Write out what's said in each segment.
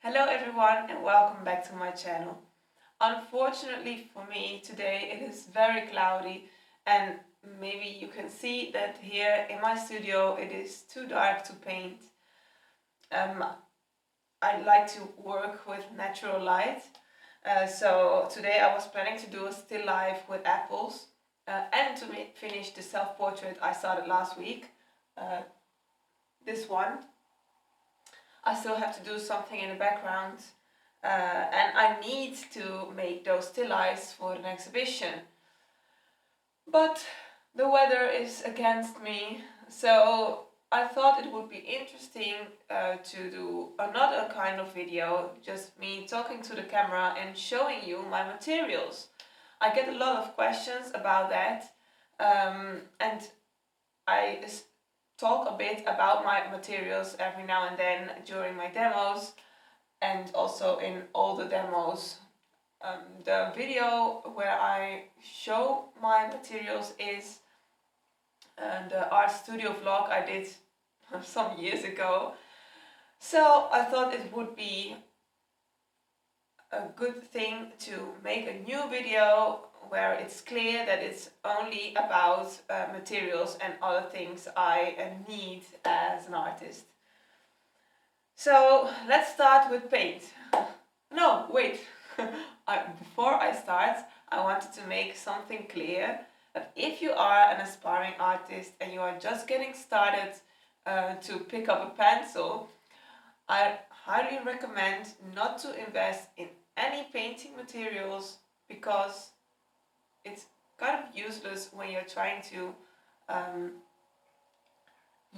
Hello everyone and welcome back to my channel. Unfortunately for me today it is very cloudy and maybe you can see that here in my studio it is too dark to paint. I like to work with natural light, so today I was planning to do a still life with apples and to finish the self-portrait I started last week, this one. I still have to do something in the background and I need to make those still lifes for an exhibition. But the weather is against me, so I thought it would be interesting to do another kind of video, just me talking to the camera and showing you my materials. I get a lot of questions about that, and I talk a bit about my materials every now and then during my demos and also in all the demos. The video where I show my materials is the art studio vlog I did some years ago. So I thought it would be a good thing to make a new video where it's clear that it's only about materials and other things I need as an artist. So let's start with paint. No, wait. Before I start, I wanted to make something clear that if you are an aspiring artist and you are just getting started to pick up a pencil, I highly recommend not to invest in any painting materials because it's kind of useless when you're trying to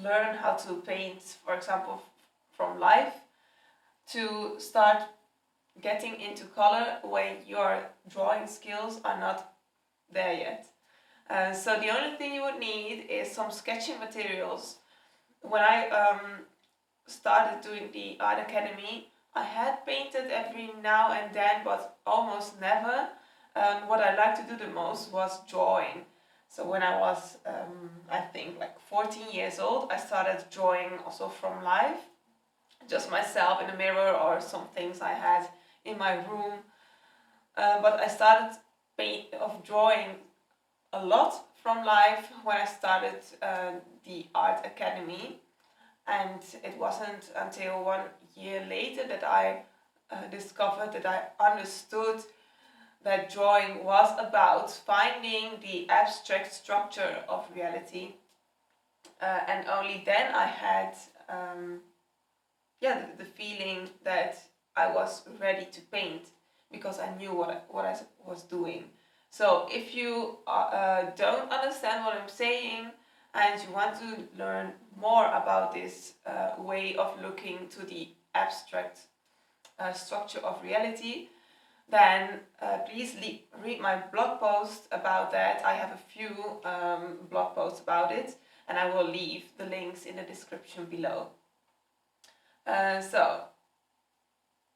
learn how to paint, for example, from life, to start getting into color when your drawing skills are not there yet. So the only thing you would need is some sketching materials. When I started doing the art academy, I had painted every now and then, but almost never. What I liked to do the most was drawing. So when I was, I think, like 14 years old, I started drawing also from life, just myself in the mirror or some things I had in my room. But I started drawing a lot from life when I started the art academy, and it wasn't until 1 year later that I discovered that I understood that drawing was about finding the abstract structure of reality, and only then I had the feeling that I was ready to paint because I knew what I was doing. So if you don't understand what I'm saying and you want to learn more about this way of looking to the abstract structure of reality, then please read my blog post about that. I have a few blog posts about it and I will leave the links in the description below. So,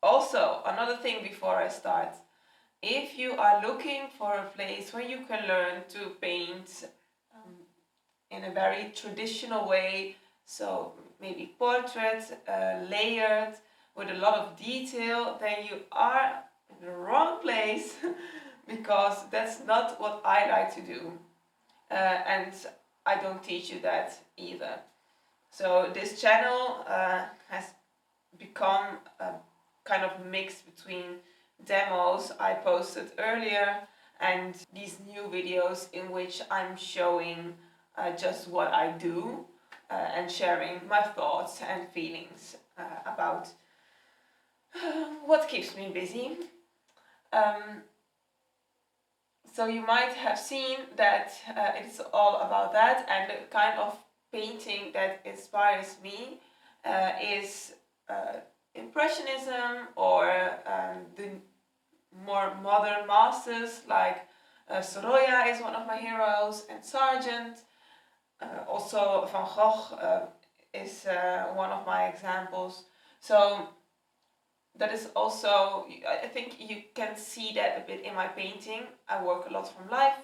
also another thing before I start, if you are looking for a place where you can learn to paint in a very traditional way, so maybe portrait, layered, with a lot of detail, then you are in the wrong place because that's not what I like to do, and I don't teach you that either. So this channel has become a kind of mix between demos I posted earlier and these new videos in which I'm showing just what I do and sharing my thoughts and feelings about what keeps me busy. So you might have seen that it's all about that, and the kind of painting that inspires me is Impressionism or the more modern masters like Sorolla is one of my heroes, and Sargent. Also Van Gogh is one of my examples. So that is also, I think you can see that a bit in my painting. I work a lot from life,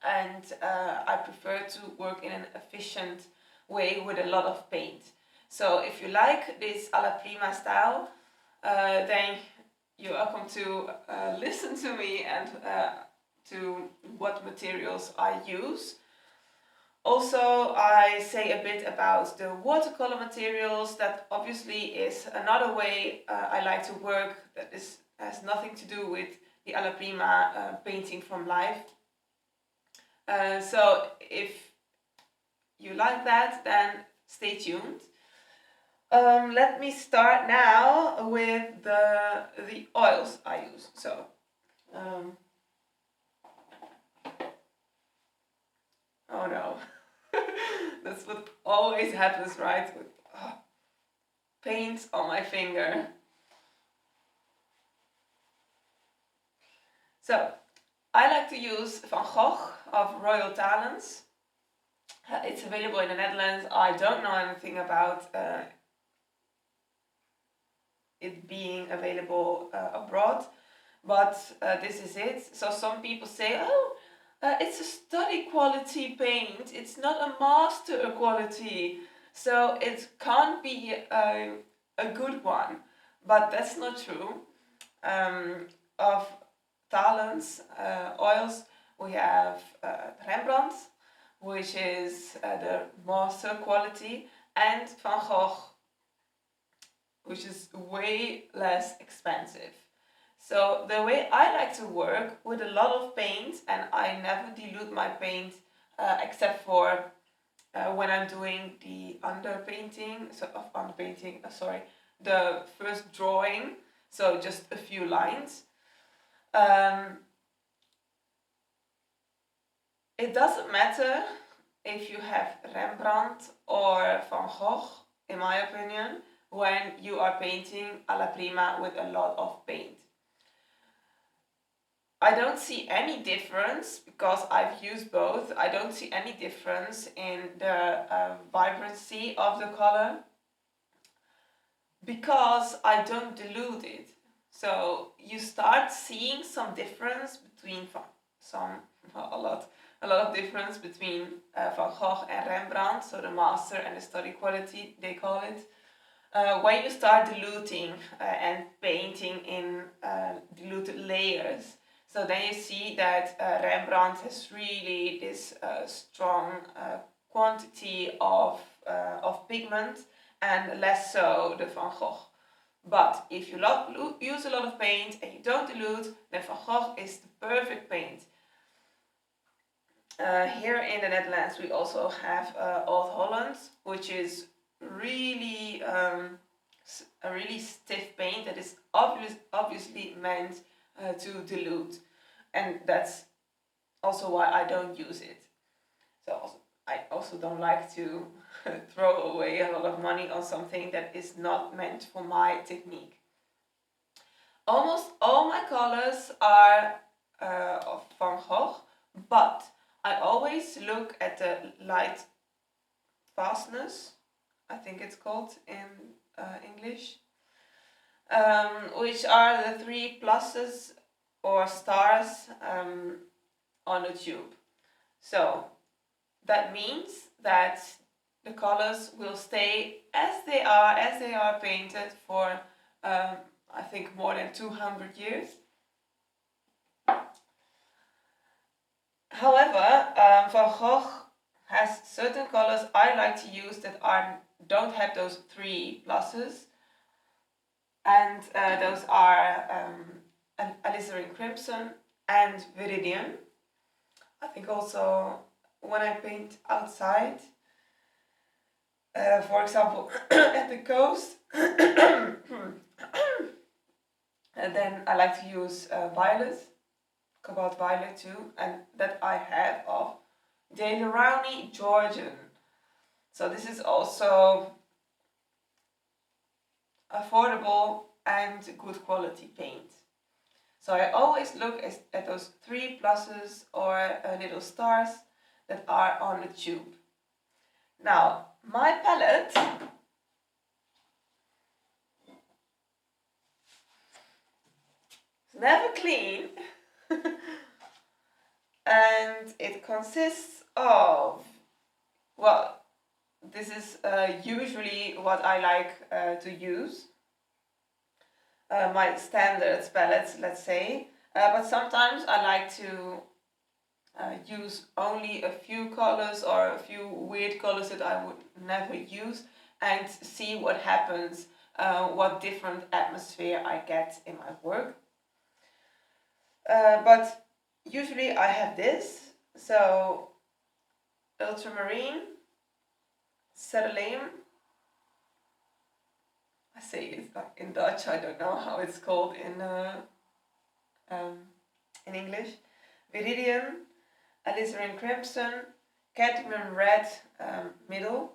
and I prefer to work in an efficient way with a lot of paint. So if you like this alla prima style, then you're welcome to listen to me and to what materials I use. Also, I say a bit about the watercolor materials. That obviously is another way I like to work that has nothing to do with the alla prima painting from life. So if you like that, then stay tuned. Let me start now with the oils I use. So, oh no, that's what always happens, right? With paint on my finger. So, I like to use Van Gogh of Royal Talents. It's available in the Netherlands. I don't know anything about it being available abroad, but this is it. So some people say, oh, it's a study quality paint, it's not a master quality, so it can't be a good one. But that's not true. Of Talents oils, we have Rembrandt, which is the master quality, and Van Gogh, which is way less expensive. So the way I like to work with a lot of paint, and I never dilute my paint except for when I'm doing the underpainting, the first drawing, so just a few lines. It doesn't matter if you have Rembrandt or Van Gogh, in my opinion, when you are painting alla prima with a lot of paint. I don't see any difference, because I've used both. I don't see any difference in the vibrancy of the color, because I don't dilute it. So you start seeing some difference between a lot of difference between Van Gogh and Rembrandt, so the master and the study quality, they call it. When you start diluting and painting in diluted layers, so then you see that Rembrandt has really this strong quantity of pigment, and less so the Van Gogh. But if you use a lot of paint and you don't dilute, then Van Gogh is the perfect paint. Here in the Netherlands we also have Old Holland, which is really a really stiff paint that is obviously meant to dilute, and that's also why I don't use it. So I also don't like to throw away a lot of money on something that is not meant for my technique. Almost all my colors are of Van Gogh, but I always look at the light fastness, I think it's called in English, which are the 3 pluses or stars on the tube. So that means that the colors will stay as they are painted for I think more than 200 years. However, Van Gogh has certain colors I like to use that don't have those 3 pluses, and those are alizarin crimson and viridian. I think also when I paint outside, for example at the coast, and then I like to use violet, cobalt violet too, and that I have of Dalerani Georgian. So this is also affordable and good quality paint. So I always look at those 3 pluses or little stars that are on the tube. Now, my palette is never clean and it consists of, well, this is usually what I like to use. my standard palettes, let's say. But sometimes I like to use only a few colors or a few weird colors that I would never use and see what happens, what different atmosphere I get in my work. But usually I have this, so ultramarine, ceruleum, I say it in Dutch, I don't know how it's called in English, viridian, alizarin crimson, cadmium red middle,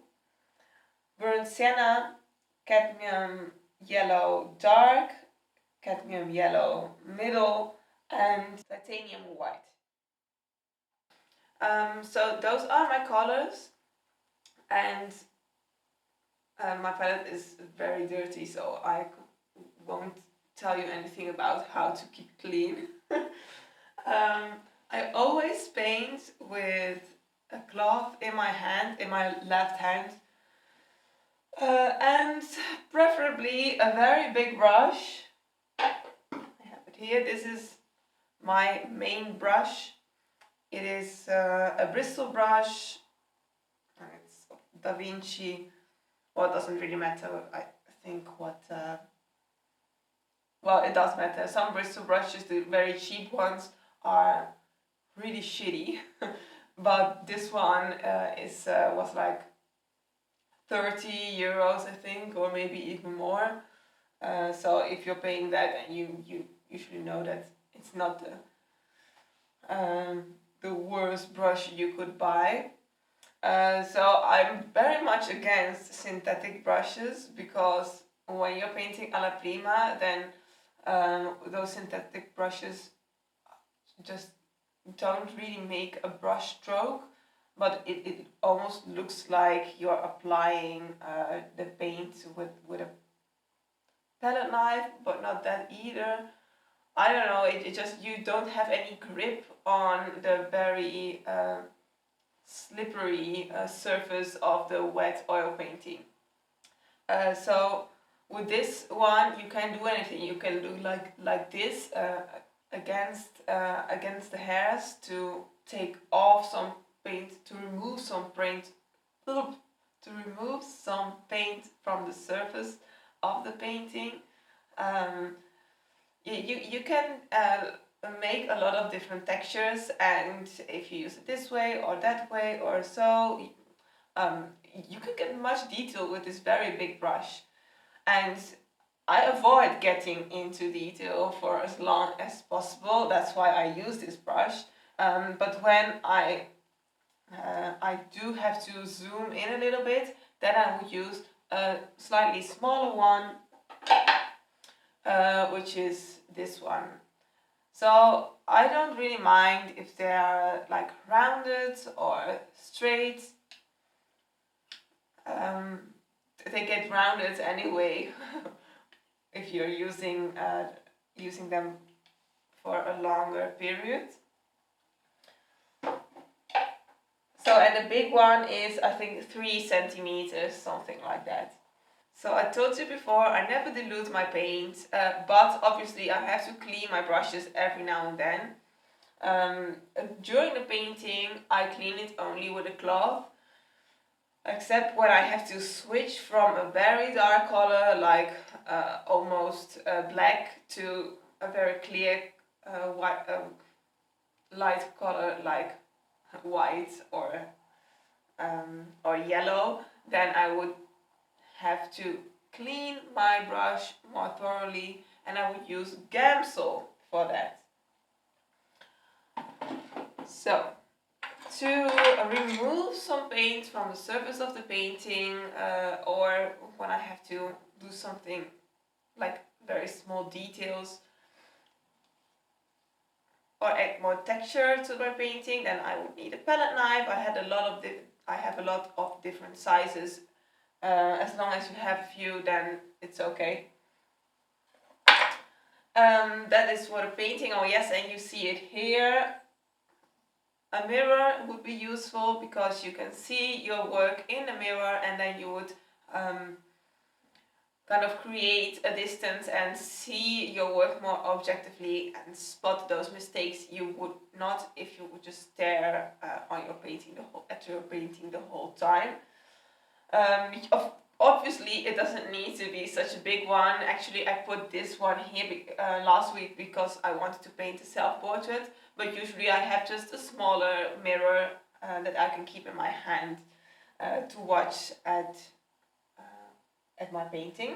burnt sienna, cadmium yellow dark, cadmium yellow middle, and titanium white. So those are my colors, and my palette is very dirty, so I won't tell you anything about how to keep clean. I always paint with a cloth in my hand, in my left hand, and preferably a very big brush. I have it here. This is my main brush. It is a bristle brush. It's Da Vinci. Well, it doesn't really matter. I think what. Well, it does matter. Some bristle brushes, the very cheap ones, are really shitty, but this one was like 30 euros, I think, or maybe even more. So if you're paying that, then you usually know that it's not the worst brush you could buy. So I'm very much against synthetic brushes, because when you're painting alla prima, then those synthetic brushes just don't really make a brush stroke, but it almost looks like you're applying the paint with a palette knife, but not that either. I don't know, it just, you don't have any grip on the very slippery surface of the wet oil painting. So with this one, you can do anything. You can do like this against the hairs to take off some paint, to remove some paint, from the surface of the painting. You can make a lot of different textures, and if you use it this way or that way or so, you can get much detail with this very big brush. And I avoid getting into detail for as long as possible. That's why I use this brush. But when I do have to zoom in a little bit, then I would use a slightly smaller one, which is this one. So I don't really mind if they are like rounded or straight. They get rounded anyway if you're using them for a longer period. So, and the big one is, I think, 3 centimeters, something like that. So I told you before, I never dilute my paint, but obviously I have to clean my brushes every now and then. During the painting, I clean it only with a cloth, except when I have to switch from a very dark color, like almost black, to a very clear white, light color, like white or yellow. Then I would have to clean my brush more thoroughly, and I would use Gamsol for that. So, to remove some paint from the surface of the painting, or when I have to do something like very small details, or add more texture to my painting, then I would need a palette knife. I have a lot of different sizes. As long as you have a few, then it's okay. That is for the painting. Oh yes, and you see it here. A mirror would be useful, because you can see your work in the mirror, and then you would kind of create a distance and see your work more objectively and spot those mistakes you would not if you would just stare on your painting at your painting the whole time. Obviously, it doesn't need to be such a big one. Actually, I put this one here last week because I wanted to paint a self-portrait, but usually I have just a smaller mirror that I can keep in my hand to watch at my painting.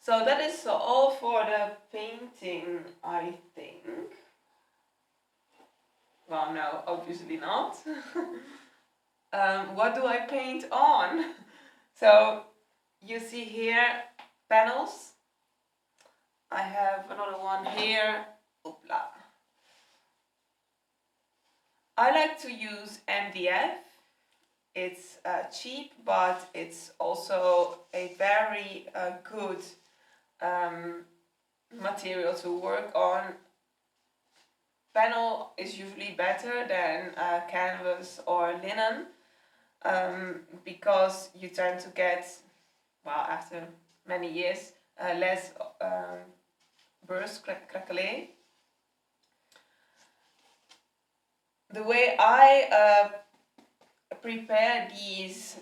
So that is all for the painting, I think. Well, no, obviously not. What do I paint on? So you see here panels. I have another one here. Oopla. I like to use MDF. It's cheap, but it's also a very good material to work on. Panel is usually better than canvas or linen because you tend to get, well, after many years, less burst craquelé. The way I prepare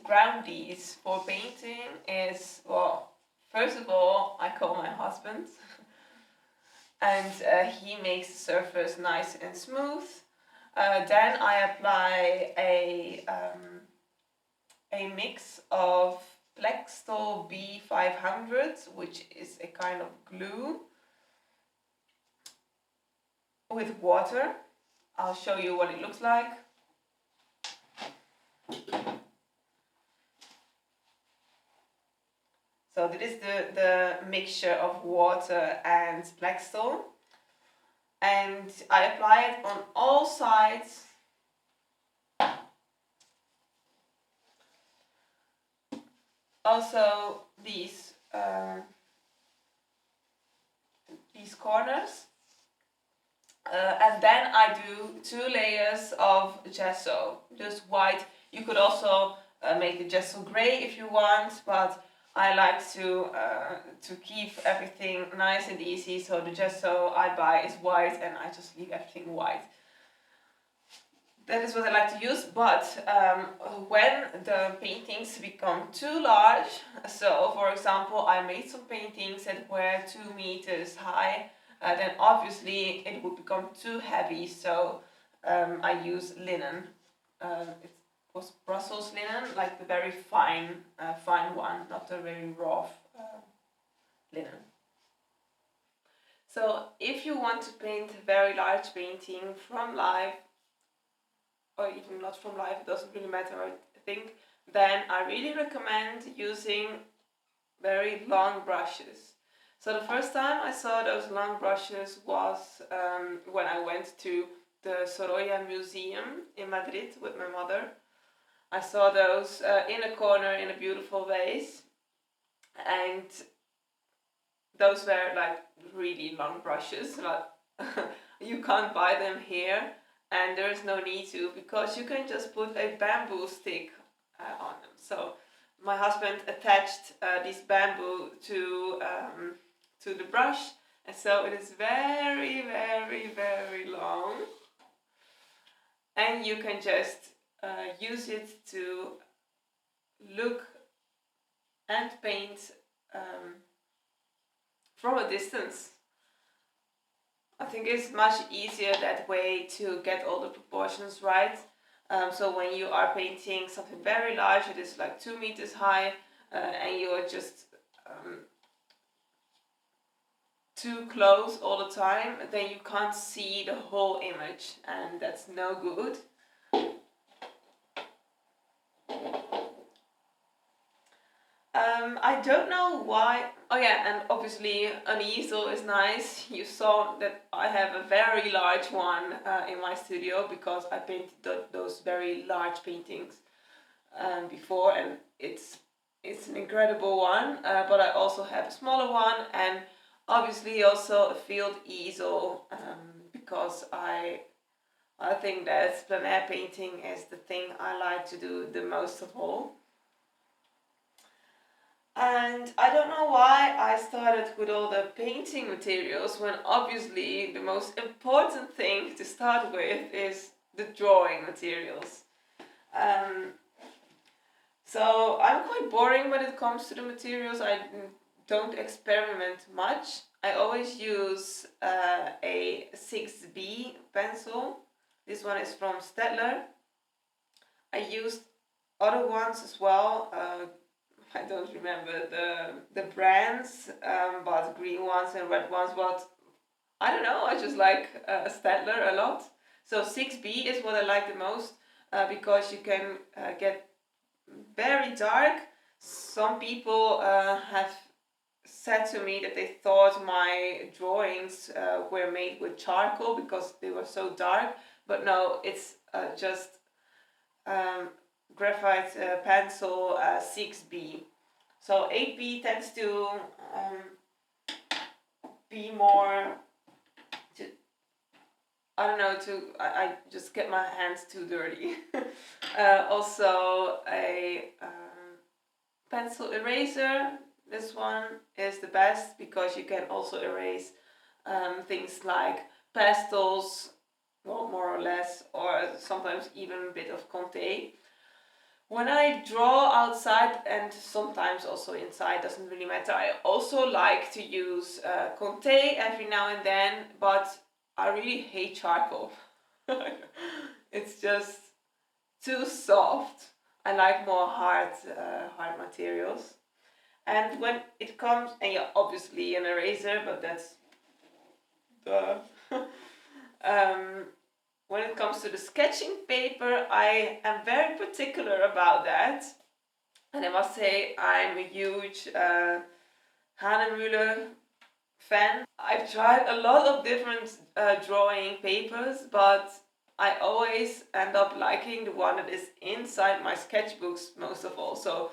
ground these for painting is, well, first of all, I call my husband and he makes the surface nice and smooth. Then I apply a mix of Plextol B500, which is a kind of glue, with water. I'll show you what it looks like. So this is the mixture of water and Plextol. And I apply it on all sides. Also these corners. And then I do 2 layers of gesso, just white. You could also make the gesso grey if you want, but I like to keep everything nice and easy, so the gesso I buy is white and I just leave everything white. That is what I like to use, but when the paintings become too large, so for example I made some paintings that were 2 meters high, then obviously it would become too heavy, so I use linen. It was Brussels linen, like the very fine one, not the very rough linen. So if you want to paint a very large painting from life, or even not from life, it doesn't really matter, I think, then I really recommend using very long brushes. So the first time I saw those long brushes was when I went to the Sorolla Museum in Madrid with my mother. I saw those in a corner in a beautiful vase, and those were like really long brushes, but you can't buy them here, and there's no need to, because you can just put a bamboo stick on them. So my husband attached this bamboo to the brush, and so it is very, very, very long, and you can just use it to look and paint from a distance. I think it's much easier that way to get all the proportions right. So when you are painting something very large, it is like 2 meters high, and you're just too close all the time, then you can't see the whole image, and that's no good. I don't know why. Oh yeah, and obviously an easel is nice. You saw that I have a very large one in my studio because I painted those very large paintings before, and it's an incredible one. But I also have a smaller one, and obviously also a field easel because I think that plein air painting is the thing I like to do the most of all. And I don't know why I started with all the painting materials when obviously the most important thing to start with is the drawing materials. So I'm quite boring when it comes to the materials. I don't experiment much. I always use a 6B pencil. This one is from Staedtler. I used other ones as well. I don't remember the brands, but green ones and red ones. But I don't know. I just like Staedtler a lot. So 6B is what I like the most because you can get very dark. Some people have said to me that they thought my drawings were made with charcoal because they were so dark, but no, it's just graphite pencil 6B. So 8B tends to be more to, I don't know, I just get my hands too dirty. Also a pencil eraser. This one is the best because you can also erase things like pastels, well, more or less, or sometimes even a bit of Conte. When I draw outside and sometimes also inside, doesn't really matter, I also like to use Conte every now and then, but I really hate charcoal. It's just too soft. I like more hard materials. And when it comes, and yeah, obviously an eraser, but that's duh. When it comes to the sketching paper, I am very particular about that. And I must say, I'm a huge Hahnemühle fan. I've tried a lot of different drawing papers, but I always end up liking the one that is inside my sketchbooks most of all. So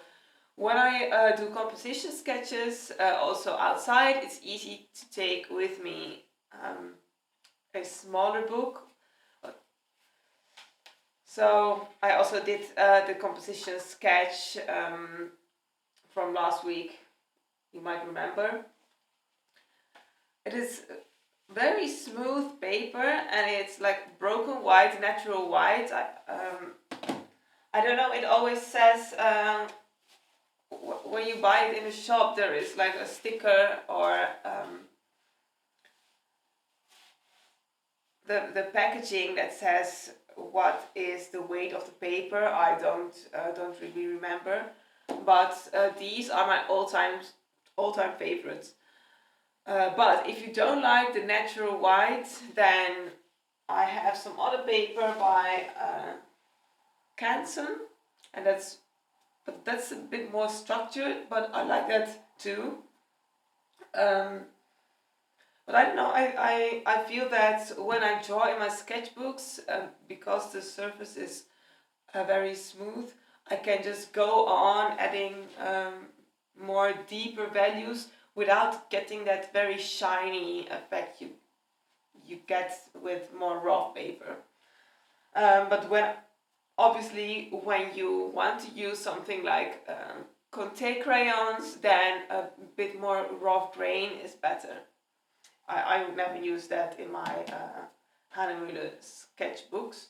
when I do composition sketches, also outside, it's easy to take with me a smaller book. So I also did the composition sketch from last week, you might remember. It is very smooth paper and it's like broken white, natural white. I don't know, it always says when you buy it in a shop there is like a sticker or the packaging that says what is the weight of the paper. I don't really remember, but these are my all-time favorites. But if you don't like the natural white, then I have some other paper by Canson, and that's a bit more structured, but I like that too. But I don't know, I feel that when I draw in my sketchbooks, because the surface is very smooth, I can just go on adding more deeper values without getting that very shiny effect you get with more raw paper. But obviously when you want to use something like Conte crayons, then a bit more rough grain is better. I would never use that in my Hahnemühle sketchbooks.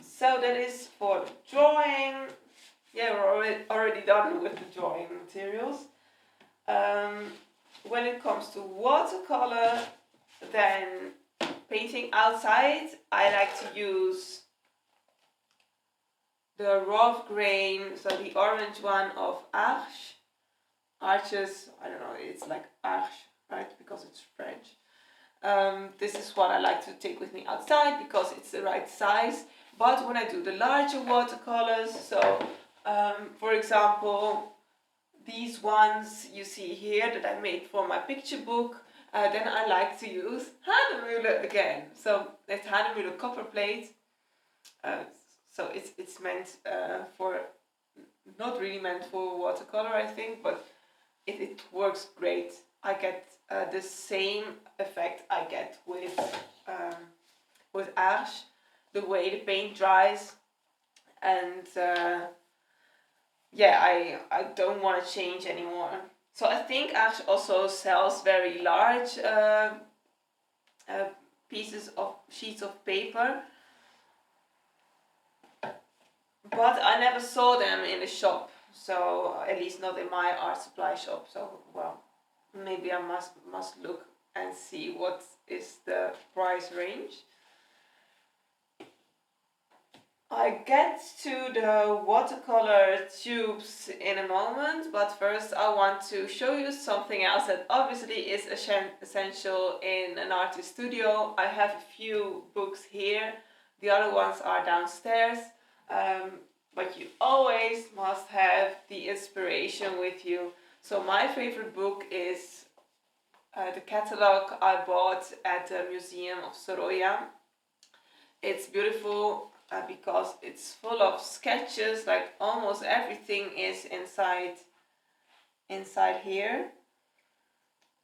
So that is for drawing. Yeah, we're already done with the drawing materials. When it comes to watercolor, then painting outside, I like to use the rough grain, so the orange one of Arches, I don't know, it's like Arche, right, because it's French. This is what I like to take with me outside because it's the right size. But when I do the larger watercolors, so for example, these ones you see here that I made for my picture book, then I like to use Hahnemühle again. So it's Hahnemühle copper plate. So it's meant for, not really meant for watercolor, I think, but it works great. I get the same effect I get with Arche, the way the paint dries, and yeah, I don't want to change anymore. So I think Ash also sells very large uh, pieces of sheets of paper, but I never saw them in the shop. So at least not in my art supply shop. So well, maybe I must look and see what is the price range. I get to the watercolor tubes in a moment, but first I want to show you something else that obviously is essential in an artist studio. I have a few books here, the other ones are downstairs, but you always must have the inspiration with you. So my favorite book is the catalog I bought at the Museum of Sorolla. It's beautiful because it's full of sketches, like almost everything is inside here.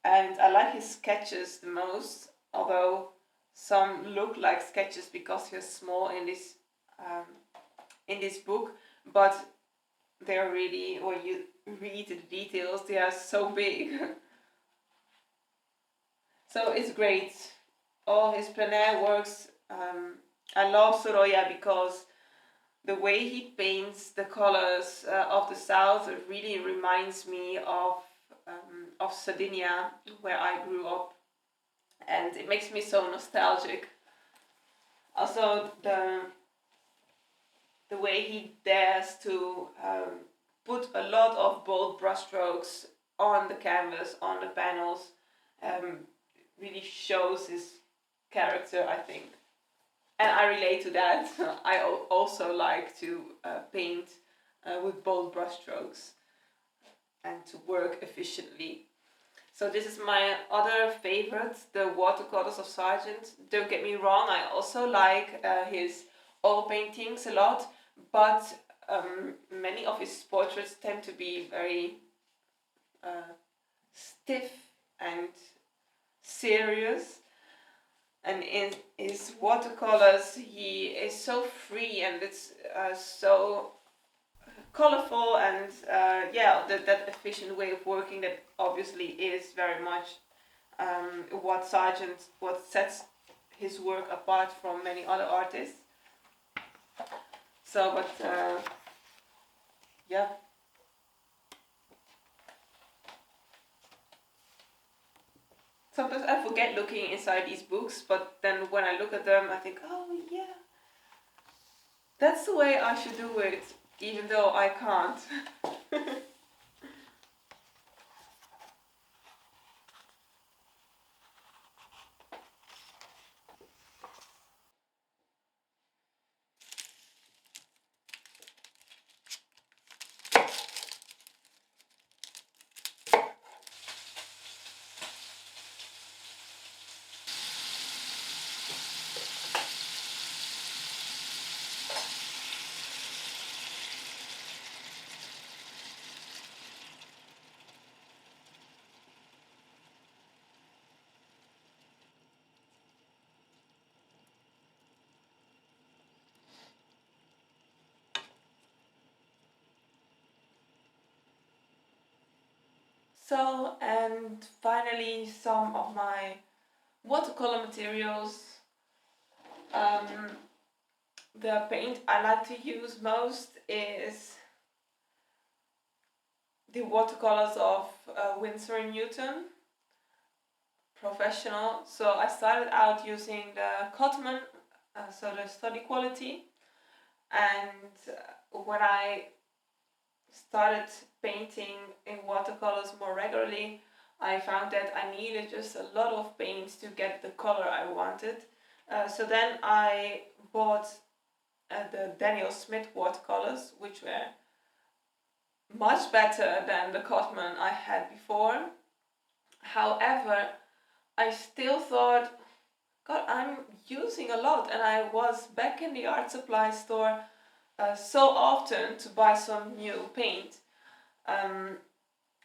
And I like his sketches the most, although some look like sketches because they're small in this book, but they're really, when you read the details, they are so big. So it's great. All his plein air works. I love Sorolla because the way he paints the colors of the south really reminds me of Sardinia, where I grew up, and it makes me so nostalgic. Also, the way he dares to put a lot of bold brushstrokes on the canvas, on the panels, really shows his character, I think. And I relate to that. I also like to paint with bold brushstrokes and to work efficiently. So this is my other favorite, the watercolors of Sargent. Don't get me wrong, I also like his oil paintings a lot, but many of his portraits tend to be very stiff and serious. And in his watercolors, he is so free and it's so colorful and that efficient way of working that obviously is very much what sets his work apart from many other artists. So, but yeah. Sometimes I forget looking inside these books, but then when I look at them, I think, oh yeah, that's the way I should do it, even though I can't. So, and finally, some of my watercolor materials. The paint I like to use most is the watercolors of Winsor & Newton Professional. So I started out using the Cotman, so the study quality, and when I started painting in watercolors more regularly, I found that I needed just a lot of paint to get the color I wanted. So then I bought the Daniel Smith watercolors, which were much better than the Cotman I had before. However, I still thought, God, I'm using a lot, and I was back in the art supply store so often to buy some new paint. And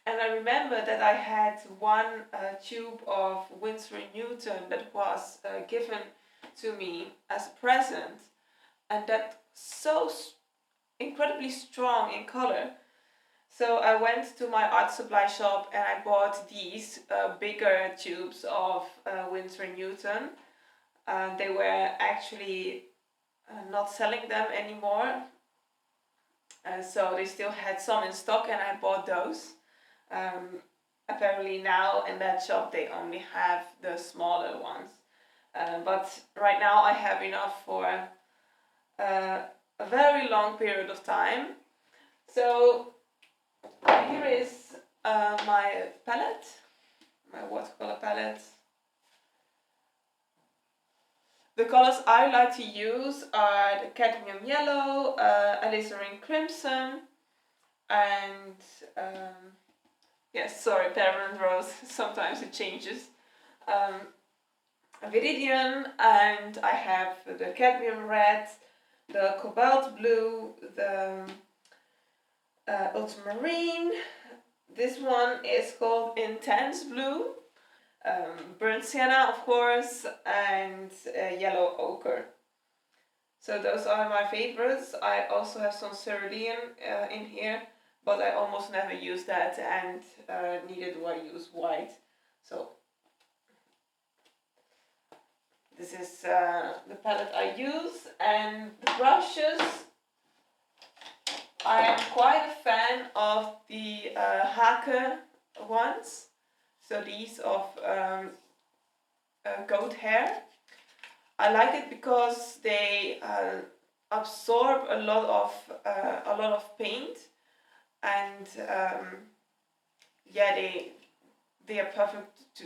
I remember that I had one tube of Winsor & Newton that was given to me as a present, and that so incredibly strong in color So I went to my art supply shop and I bought these bigger tubes of Winsor & Newton. They were actually not selling them anymore. So they still had some in stock and I bought those. Apparently now in that shop they only have the smaller ones. But right now I have enough for a very long period of time. So here is my palette, my watercolor palette. The colors I like to use are the cadmium yellow, alizarin crimson, and yes, sorry, permanent rose. Sometimes it changes. Viridian, and I have the cadmium red, the cobalt blue, the ultramarine. This one is called intense blue, burnt sienna, of course, and yellow ochre. So those are my favorites. I also have some cerulean in here, but I almost never use that, and neither do I use white. So this is the palette I use, and the brushes. I am quite a fan of the Hake ones. So these of goat hair. I like it because they absorb a lot of paint, and yeah, they are perfect to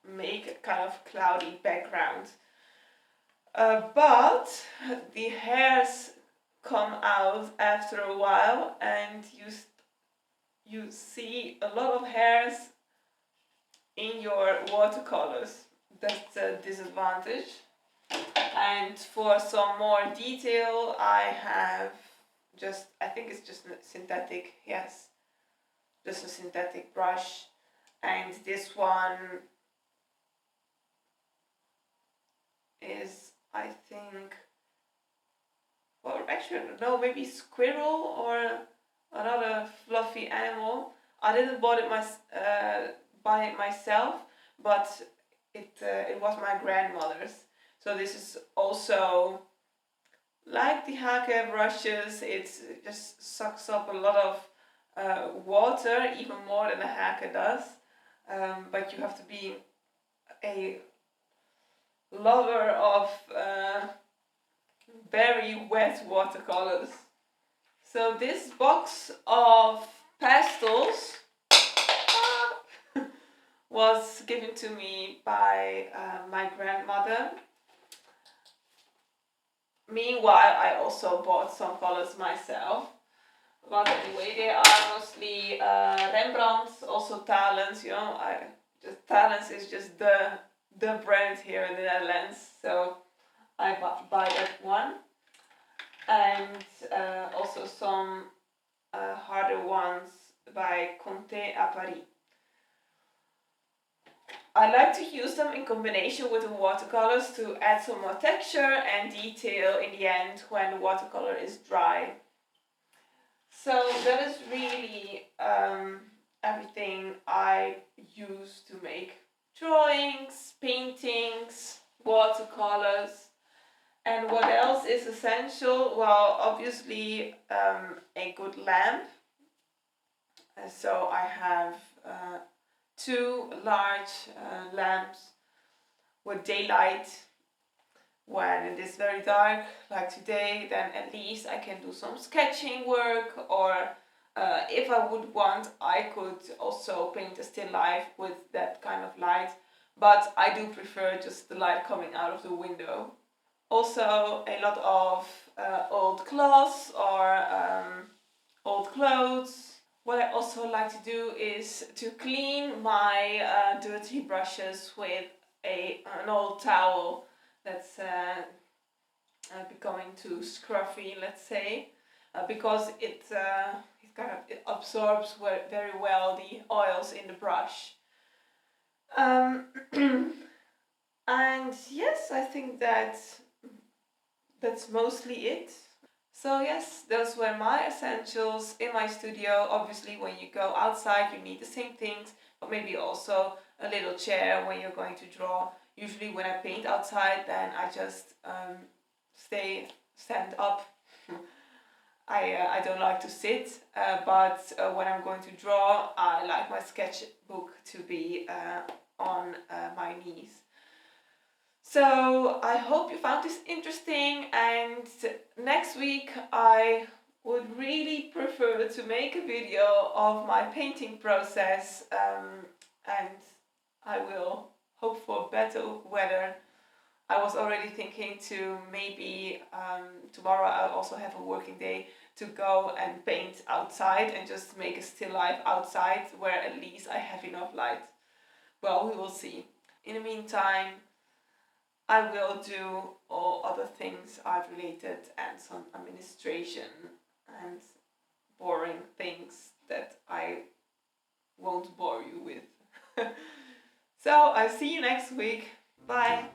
make a kind of cloudy background. But the hairs come out after a while, and you see a lot of hairs in your watercolors. That's a disadvantage. And for some more detail, I have I think it's just synthetic, yes, just a synthetic brush. And this one is, I think, well, actually, I don't know, maybe squirrel or another fluffy animal. I didn't buy it myself, but it was my grandmother's. So this is also like the Hake brushes. It just sucks up a lot of water, even more than a Hake does. But you have to be a lover of very wet watercolors. So this box of pastels was given to me by my grandmother. Meanwhile, I also bought some colors myself. But anyway, they are mostly Rembrandts, also Talens. You know, Talens is just the brand here in the Netherlands. So I buy that one, and also some harder ones by Conté à Paris. I like to use them in combination with the watercolors to add some more texture and detail in the end when the watercolor is dry. So that is really everything I use to make drawings, paintings, watercolors. And what else is essential? Well, obviously a good lamp. So I have 2 large lamps with daylight. When it is very dark, like today, then at least I can do some sketching work, or if I would want, I could also paint a still life with that kind of light. But I do prefer just the light coming out of the window. Also, a lot of old cloths or old clothes. What I also like to do is to clean my dirty brushes with an old towel that's becoming too scruffy, let's say, because it absorbs very well the oils in the brush. And yes, I think that's mostly it. So yes, those were my essentials in my studio. Obviously, when you go outside, you need the same things, but maybe also a little chair when you're going to draw. Usually when I paint outside, then I just stand up. I don't like to sit, but when I'm going to draw, I like my sketchbook to be on my knees. So I hope you found this interesting, and next week I would really prefer to make a video of my painting process, and I will hope for better weather. I was already thinking to maybe tomorrow I'll also have a working day to go and paint outside and just make a still life outside where at least I have enough light. Well, we will see. In the meantime, I will do all other things art related and some administration and boring things that I won't bore you with. So I'll see you next week. Bye.